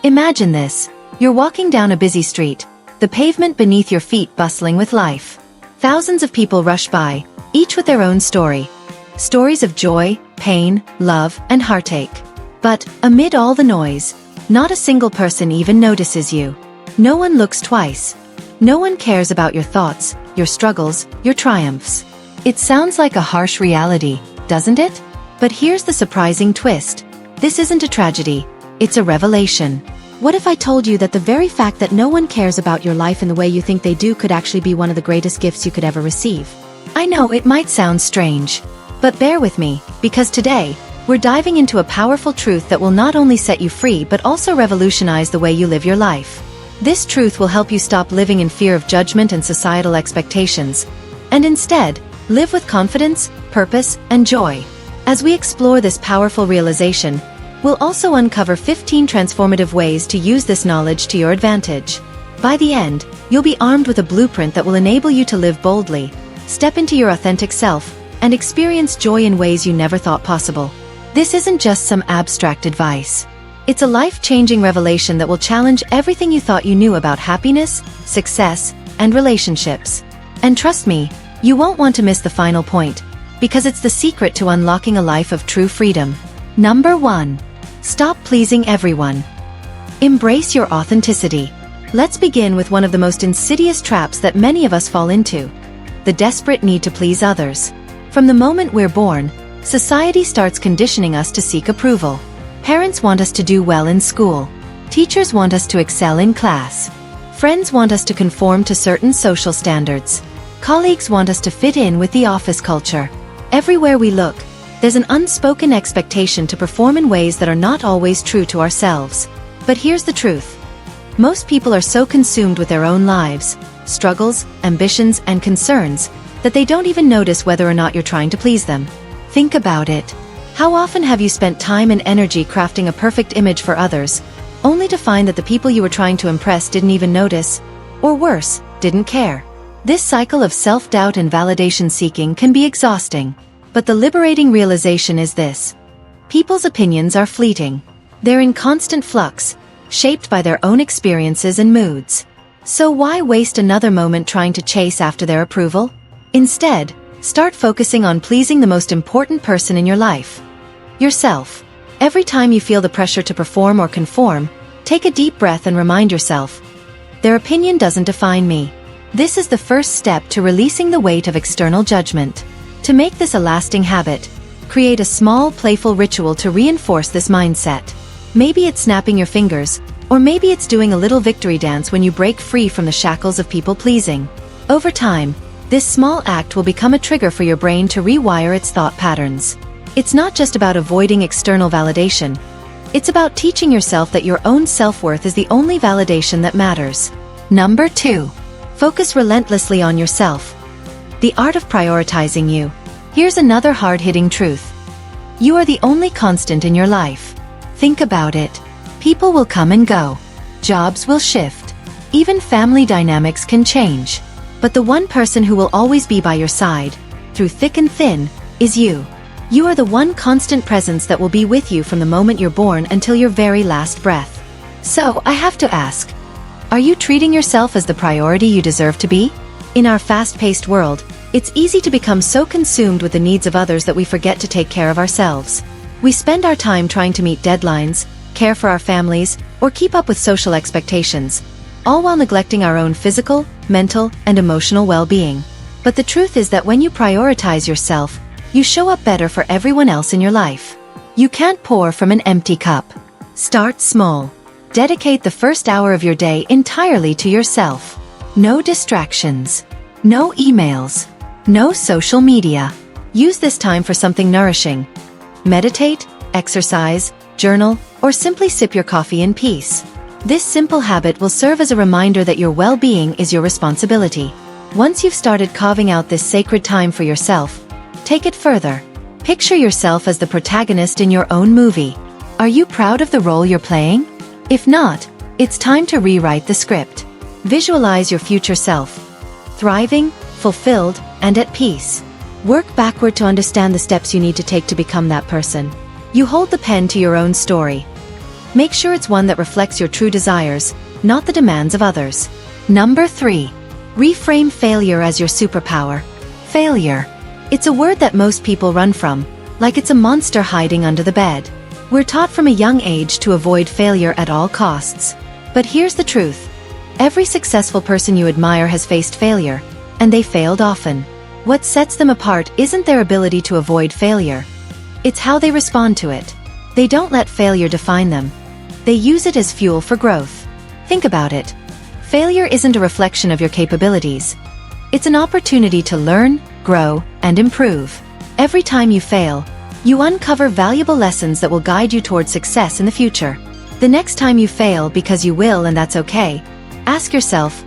Imagine this. You're walking down a busy street, the pavement beneath your feet bustling with life. Thousands of people rush by, each with their own story. Stories of joy, pain, love, and heartache. But, amid all the noise, not a single person even notices you. No one looks twice. No one cares about your thoughts, your struggles, your triumphs. It sounds like a harsh reality, doesn't it? But here's the surprising twist. This isn't a tragedy, it's a revelation. What if I told you that the very fact that no one cares about your life in the way you think they do could actually be one of the greatest gifts you could ever receive? I know it might sound strange, but bear with me, because today, we're diving into a powerful truth that will not only set you free but also revolutionize the way you live your life. This truth will help you stop living in fear of judgment and societal expectations, and instead, live with confidence, purpose, and joy. As we explore this powerful realization, we'll also uncover 15 transformative ways to use this knowledge to your advantage. By the end, you'll be armed with a blueprint that will enable you to live boldly, step into your authentic self, and experience joy in ways you never thought possible. This isn't just some abstract advice. It's a life-changing revelation that will challenge everything you thought you knew about happiness, success, and relationships. And trust me, you won't want to miss the final point, because it's the secret to unlocking a life of true freedom. Number 1. Stop pleasing everyone. Embrace your authenticity. Let's begin with one of the most insidious traps that many of us fall into: the desperate need to please others. From the moment we're born, society starts conditioning us to seek approval. Parents want us to do well in school. Teachers want us to excel in class. Friends want us to conform to certain social standards. Colleagues want us to fit in with the office culture. Everywhere we look, there's an unspoken expectation to perform in ways that are not always true to ourselves. But here's the truth. Most people are so consumed with their own lives, struggles, ambitions, and concerns, that they don't even notice whether or not you're trying to please them. Think about it. How often have you spent time and energy crafting a perfect image for others, only to find that the people you were trying to impress didn't even notice, or worse, didn't care? This cycle of self-doubt and validation seeking can be exhausting. But the liberating realization is this: people's opinions are fleeting. They're in constant flux, shaped by their own experiences and moods. So why waste another moment trying to chase after their approval? Instead, start focusing on pleasing the most important person in your life: yourself. Every time you feel the pressure to perform or conform, take a deep breath and remind yourself, their opinion doesn't define me. This is the first step to releasing the weight of external judgment. To make this a lasting habit, create a small, playful ritual to reinforce this mindset. Maybe it's snapping your fingers, or maybe it's doing a little victory dance when you break free from the shackles of people-pleasing. Over time, this small act will become a trigger for your brain to rewire its thought patterns. It's not just about avoiding external validation. It's about teaching yourself that your own self-worth is the only validation that matters. Number 2. Focus relentlessly on yourself. The art of prioritizing you. Here's another hard-hitting truth. You are the only constant in your life. Think about it. People will come and go. Jobs will shift. Even family dynamics can change. But the one person who will always be by your side, through thick and thin, is you. You are the one constant presence that will be with you from the moment you're born until your very last breath. So, I have to ask, are you treating yourself as the priority you deserve to be? In our fast-paced world, it's easy to become so consumed with the needs of others that we forget to take care of ourselves. We spend our time trying to meet deadlines, care for our families, or keep up with social expectations, all while neglecting our own physical, mental, and emotional well-being. But the truth is that when you prioritize yourself, you show up better for everyone else in your life. You can't pour from an empty cup. Start small. Dedicate the first hour of your day entirely to yourself. No distractions. No emails. No social media. Use this time for something nourishing. Meditate, exercise, journal, or simply sip your coffee in peace. This simple habit will serve as a reminder that your well-being is your responsibility. Once you've started carving out this sacred time for yourself, take it further. Picture yourself as the protagonist in your own movie. Are you proud of the role you're playing? If not, it's time to rewrite the script. Visualize your future self, thriving, fulfilled, and at peace. Work backward to understand the steps you need to take to become that person. You hold the pen to your own story. Make sure it's one that reflects your true desires, not the demands of others. Number 3. Reframe failure as your superpower. Failure. It's a word that most people run from, like it's a monster hiding under the bed. We're taught from a young age to avoid failure at all costs. But here's the truth. Every successful person you admire has faced failure, and they failed often. What sets them apart isn't their ability to avoid failure. It's how they respond to it. They don't let failure define them. They use it as fuel for growth. Think about it. Failure isn't a reflection of your capabilities. It's an opportunity to learn, grow, and improve. Every time you fail, you uncover valuable lessons that will guide you toward success in the future. The next time you fail, because you will and that's okay, ask yourself,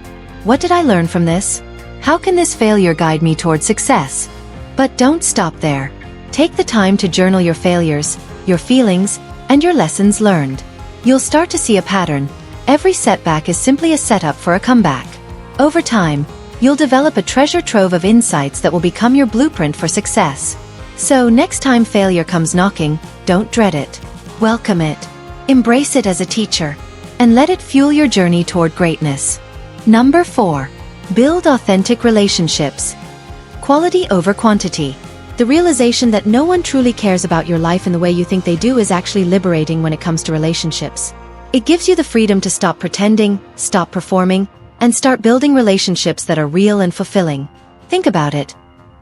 what did I learn from this? How can this failure guide me toward success? But don't stop there. Take the time to journal your failures, your feelings, and your lessons learned. You'll start to see a pattern. Every setback is simply a setup for a comeback. Over time, you'll develop a treasure trove of insights that will become your blueprint for success. So next time failure comes knocking, don't dread it. Welcome it. Embrace it as a teacher, and let it fuel your journey toward greatness. Number 4. Build authentic relationships. Quality over quantity. The realization that no one truly cares about your life in the way you think they do is actually liberating when it comes to relationships. It gives you the freedom to stop pretending, stop performing, and start building relationships that are real and fulfilling. Think about it.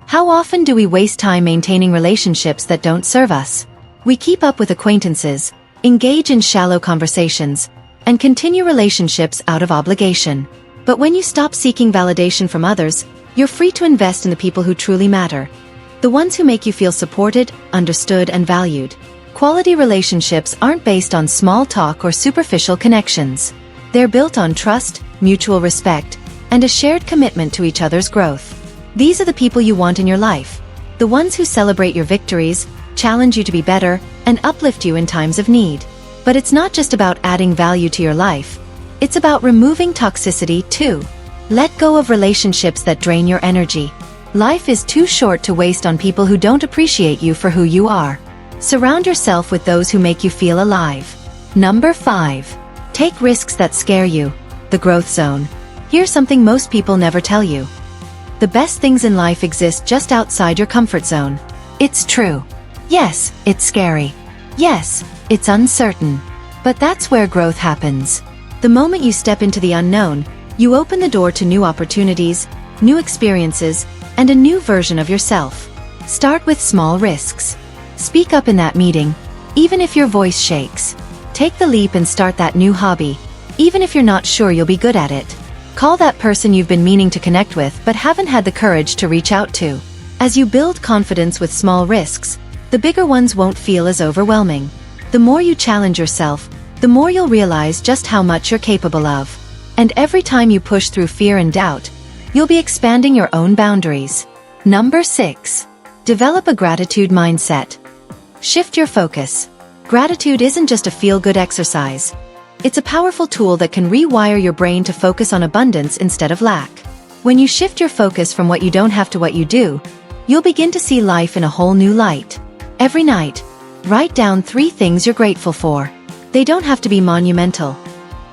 How often do we waste time maintaining relationships that don't serve us? We keep up with acquaintances, engage in shallow conversations, and continue relationships out of obligation. But when you stop seeking validation from others, you're free to invest in the people who truly matter. The ones who make you feel supported, understood, and valued. Quality relationships aren't based on small talk or superficial connections. They're built on trust, mutual respect, and a shared commitment to each other's growth. These are the people you want in your life. The ones who celebrate your victories, challenge you to be better, and uplift you in times of need. But it's not just about adding value to your life. It's about removing toxicity too. Let go of relationships that drain your energy. Life is too short to waste on people who don't appreciate you for who you are. Surround yourself with those who make you feel alive. Number 5. Take risks that scare you. The growth zone. Here's something most people never tell you. The best things in life exist just outside your comfort zone. It's true. Yes, it's scary. Yes, it's uncertain. But that's where growth happens. The moment you step into the unknown, you open the door to new opportunities, new experiences, and a new version of yourself. Start with small risks. Speak up in that meeting, even if your voice shakes. Take the leap and start that new hobby, even if you're not sure you'll be good at it. Call that person you've been meaning to connect with but haven't had the courage to reach out to. As you build confidence with small risks, the bigger ones won't feel as overwhelming. The more you challenge yourself, the more you'll realize just how much you're capable of. And every time you push through fear and doubt, you'll be expanding your own boundaries. Number 6. Develop a gratitude mindset. Shift your focus. Gratitude isn't just a feel-good exercise. It's a powerful tool that can rewire your brain to focus on abundance instead of lack. When you shift your focus from what you don't have to what you do, you'll begin to see life in a whole new light. Every night, write down 3 things you're grateful for. They don't have to be monumental.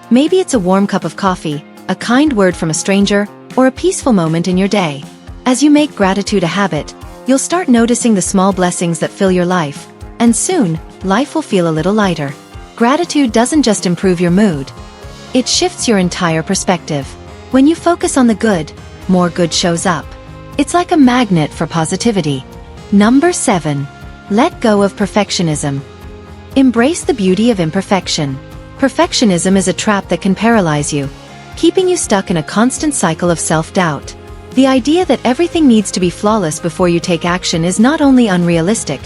Maybe it's a warm cup of coffee, a kind word from a stranger, or a peaceful moment in your day. As you make gratitude a habit, you'll start noticing the small blessings that fill your life, and soon, life will feel a little lighter. Gratitude doesn't just improve your mood. It shifts your entire perspective. When you focus on the good, more good shows up. It's like a magnet for positivity. Number 7. Let go of perfectionism. Embrace the beauty of imperfection. Perfectionism is a trap that can paralyze you, keeping you stuck in a constant cycle of self-doubt. The idea that everything needs to be flawless before you take action is not only unrealistic,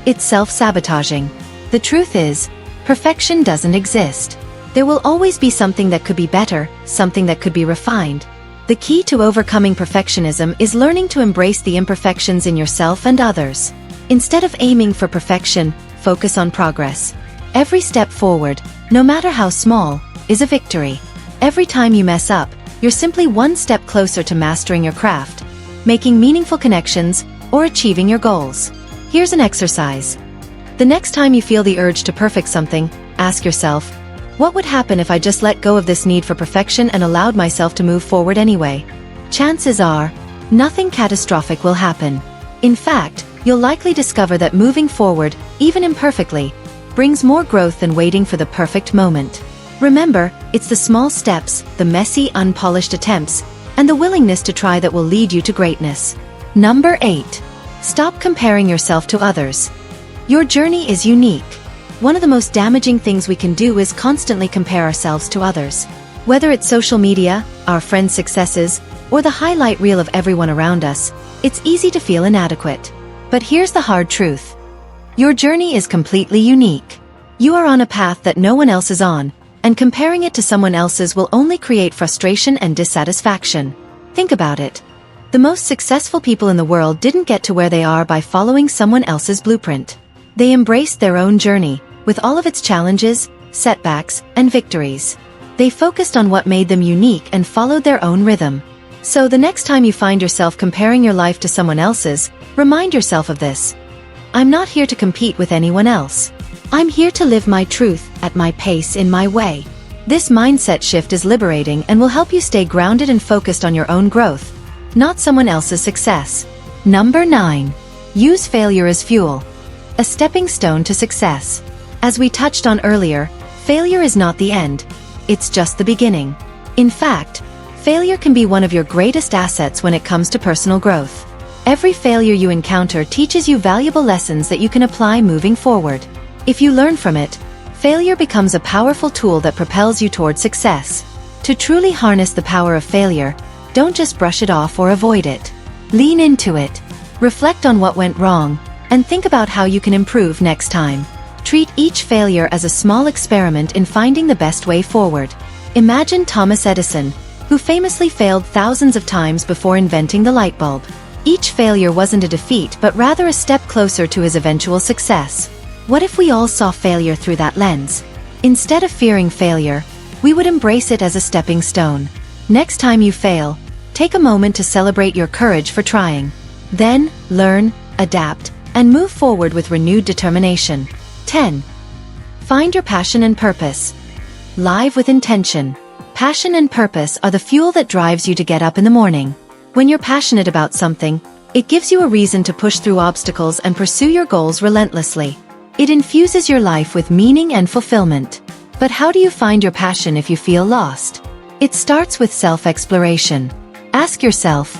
it's self-sabotaging. The truth is, perfection doesn't exist. There will always be something that could be better, something that could be refined. The key to overcoming perfectionism is learning to embrace the imperfections in yourself and others. Instead of aiming for perfection, focus on progress. Every step forward, no matter how small, is a victory. Every time you mess up, you're simply one step closer to mastering your craft, making meaningful connections, or achieving your goals. Here's an exercise. The next time you feel the urge to perfect something, ask yourself, what would happen if I just let go of this need for perfection and allowed myself to move forward anyway? Chances are, nothing catastrophic will happen. In fact, you'll likely discover that moving forward, even imperfectly, brings more growth than waiting for the perfect moment. Remember, it's the small steps, the messy, unpolished attempts, and the willingness to try that will lead you to greatness. Number 8. Stop comparing yourself to others. Your journey is unique. One of the most damaging things we can do is constantly compare ourselves to others. Whether it's social media, our friends' successes, or the highlight reel of everyone around us, it's easy to feel inadequate. But here's the hard truth. Your journey is completely unique. You are on a path that no one else is on, and comparing it to someone else's will only create frustration and dissatisfaction. Think about it. The most successful people in the world didn't get to where they are by following someone else's blueprint. They embraced their own journey, with all of its challenges, setbacks, and victories. They focused on what made them unique and followed their own rhythm. So the next time you find yourself comparing your life to someone else's, remind yourself of this. I'm not here to compete with anyone else. I'm here to live my truth, at my pace, in my way. This mindset shift is liberating and will help you stay grounded and focused on your own growth, not someone else's success. Number 9. Use failure as fuel. A stepping stone to success. As we touched on earlier, failure is not the end. It's just the beginning. In fact, failure can be one of your greatest assets when it comes to personal growth. Every failure you encounter teaches you valuable lessons that you can apply moving forward. If you learn from it, failure becomes a powerful tool that propels you toward success. To truly harness the power of failure, don't just brush it off or avoid it. Lean into it. Reflect on what went wrong, and think about how you can improve next time. Treat each failure as a small experiment in finding the best way forward. Imagine Thomas Edison, who famously failed thousands of times before inventing the light bulb. Each failure wasn't a defeat but rather a step closer to his eventual success. What if we all saw failure through that lens? Instead of fearing failure, we would embrace it as a stepping stone. Next time you fail, take a moment to celebrate your courage for trying. Then, learn, adapt, and move forward with renewed determination. 10. Find your passion and purpose. Live with intention. Passion and purpose are the fuel that drives you to get up in the morning. When you're passionate about something, it gives you a reason to push through obstacles and pursue your goals relentlessly. It infuses your life with meaning and fulfillment. But how do you find your passion if you feel lost? It starts with self-exploration. Ask yourself,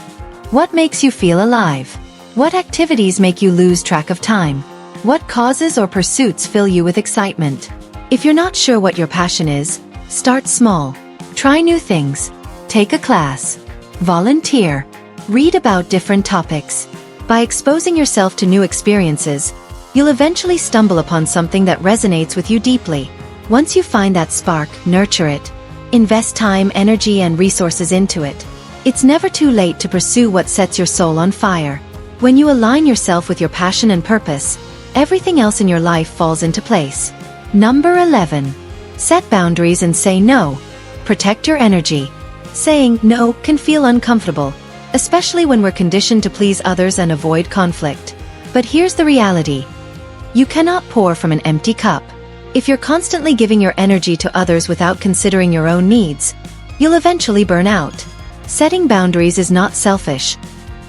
what makes you feel alive? What activities make you lose track of time? What causes or pursuits fill you with excitement? If you're not sure what your passion is, start small. Try new things. Take a class. Volunteer. Read about different topics. By exposing yourself to new experiences, you'll eventually stumble upon something that resonates with you deeply. Once you find that spark, nurture it. Invest time, energy, and resources into it. It's never too late to pursue what sets your soul on fire. When you align yourself with your passion and purpose, everything else in your life falls into place. Number 11. Set boundaries and say no. Protect your energy. Saying no can feel uncomfortable, especially when we're conditioned to please others and avoid conflict. But here's the reality. You cannot pour from an empty cup. If you're constantly giving your energy to others without considering your own needs, you'll eventually burn out. Setting boundaries is not selfish.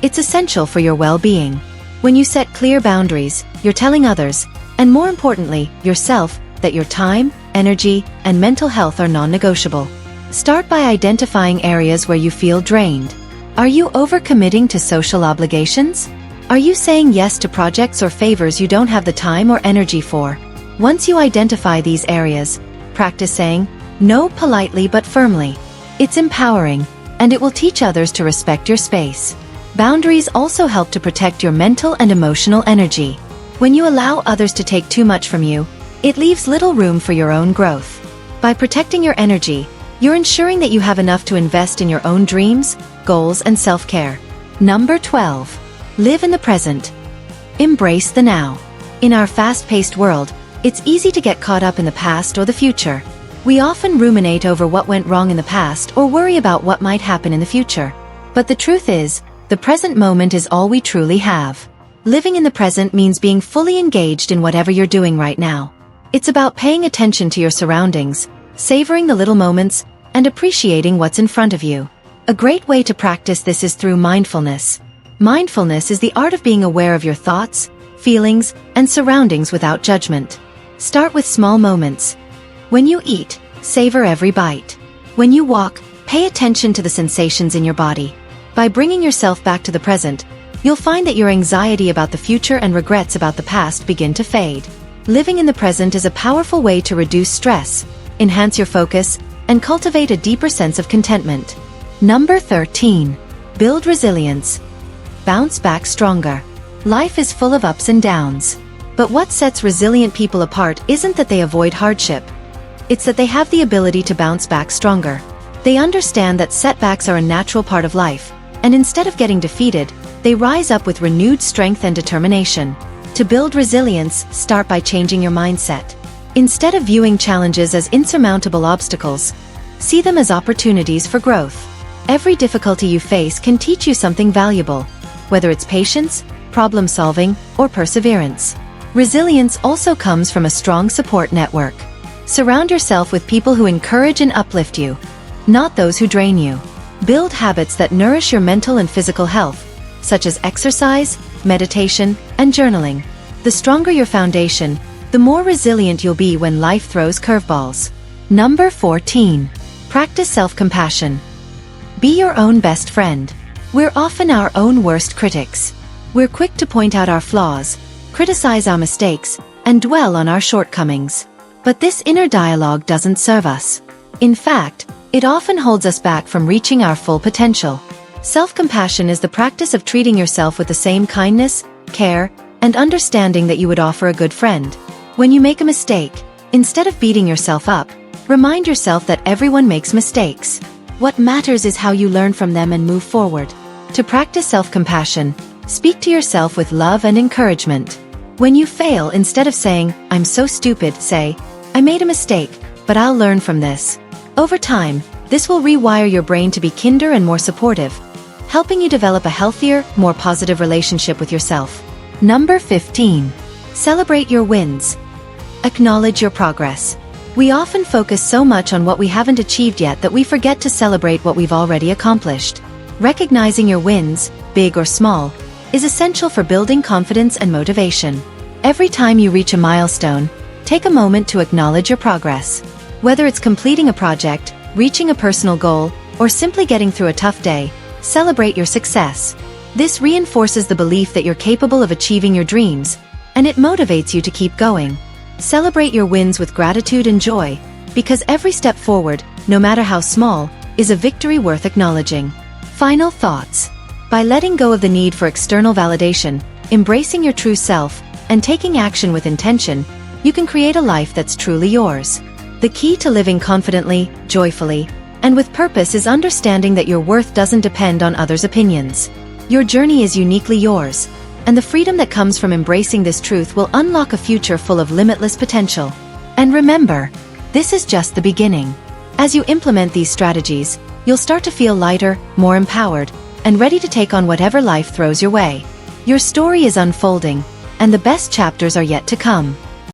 It's essential for your well-being. When you set clear boundaries, you're telling others, and more importantly, yourself, that your time, energy, and mental health are non-negotiable. Start by identifying areas where you feel drained. Are you overcommitting to social obligations? Are you saying yes to projects or favors you don't have the time or energy for? Once you identify these areas, practice saying no politely but firmly. It's empowering, and it will teach others to respect your space. Boundaries also help to protect your mental and emotional energy. When you allow others to take too much from you, it leaves little room for your own growth. By protecting your energy, you're ensuring that you have enough to invest in your own dreams, goals, and self-care. Number 12. Live in the present. Embrace the now. In our fast-paced world, it's easy to get caught up in the past or the future. We often ruminate over what went wrong in the past or worry about what might happen in the future. But the truth is, the present moment is all we truly have. Living in the present means being fully engaged in whatever you're doing right now. It's about paying attention to your surroundings, savoring the little moments, and appreciating what's in front of you. A great way to practice this is through mindfulness. Mindfulness is the art of being aware of your thoughts, feelings, and surroundings without judgment. Start with small moments. When you eat, savor every bite. When you walk, pay attention to the sensations in your body. By bringing yourself back to the present, you'll find that your anxiety about the future and regrets about the past begin to fade. Living in the present is a powerful way to reduce stress, enhance your focus, and cultivate a deeper sense of contentment. Number 13. Build resilience. Bounce back stronger. Life is full of ups and downs. But what sets resilient people apart isn't that they avoid hardship. It's that they have the ability to bounce back stronger. They understand that setbacks are a natural part of life, and instead of getting defeated, they rise up with renewed strength and determination. To build resilience, start by changing your mindset. Instead of viewing challenges as insurmountable obstacles, see them as opportunities for growth. Every difficulty you face can teach you something valuable, whether it's patience, problem-solving, or perseverance. Resilience also comes from a strong support network. Surround yourself with people who encourage and uplift you, not those who drain you. Build habits that nourish your mental and physical health, such as exercise, meditation, and journaling. The stronger your foundation, the more resilient you'll be when life throws curveballs. Number 14. Practice self-compassion. Be your own best friend. We're often our own worst critics. We're quick to point out our flaws, criticize our mistakes, and dwell on our shortcomings. But this inner dialogue doesn't serve us. In fact, it often holds us back from reaching our full potential. Self-compassion is the practice of treating yourself with the same kindness, care, and understanding that you would offer a good friend. When you make a mistake, instead of beating yourself up, remind yourself that everyone makes mistakes. What matters is how you learn from them and move forward. To practice self-compassion, speak to yourself with love and encouragement. When you fail, instead of saying, "I'm so stupid," say, "I made a mistake, but I'll learn from this." Over time, this will rewire your brain to be kinder and more supportive, helping you develop a healthier, more positive relationship with yourself. Number 15. Celebrate your wins. Acknowledge your progress. We often focus so much on what we haven't achieved yet that we forget to celebrate what we've already accomplished. Recognizing your wins, big or small, is essential for building confidence and motivation. Every time you reach a milestone, take a moment to acknowledge your progress. Whether it's completing a project, reaching a personal goal, or simply getting through a tough day, celebrate your success. This reinforces the belief that you're capable of achieving your dreams, and it motivates you to keep going. Celebrate your wins with gratitude and joy, because every step forward, no matter how small, is a victory worth acknowledging. Final thoughts. By letting go of the need for external validation, embracing your true self, and taking action with intention, you can create a life that's truly yours. The key to living confidently, joyfully, and with purpose is understanding that your worth doesn't depend on others' opinions. Your journey is uniquely yours, and the freedom that comes from embracing this truth will unlock a future full of limitless potential. And remember, this is just the beginning. As you implement these strategies, you'll start to feel lighter, more empowered, and ready to take on whatever life throws your way. Your story is unfolding, and the best chapters are yet to come.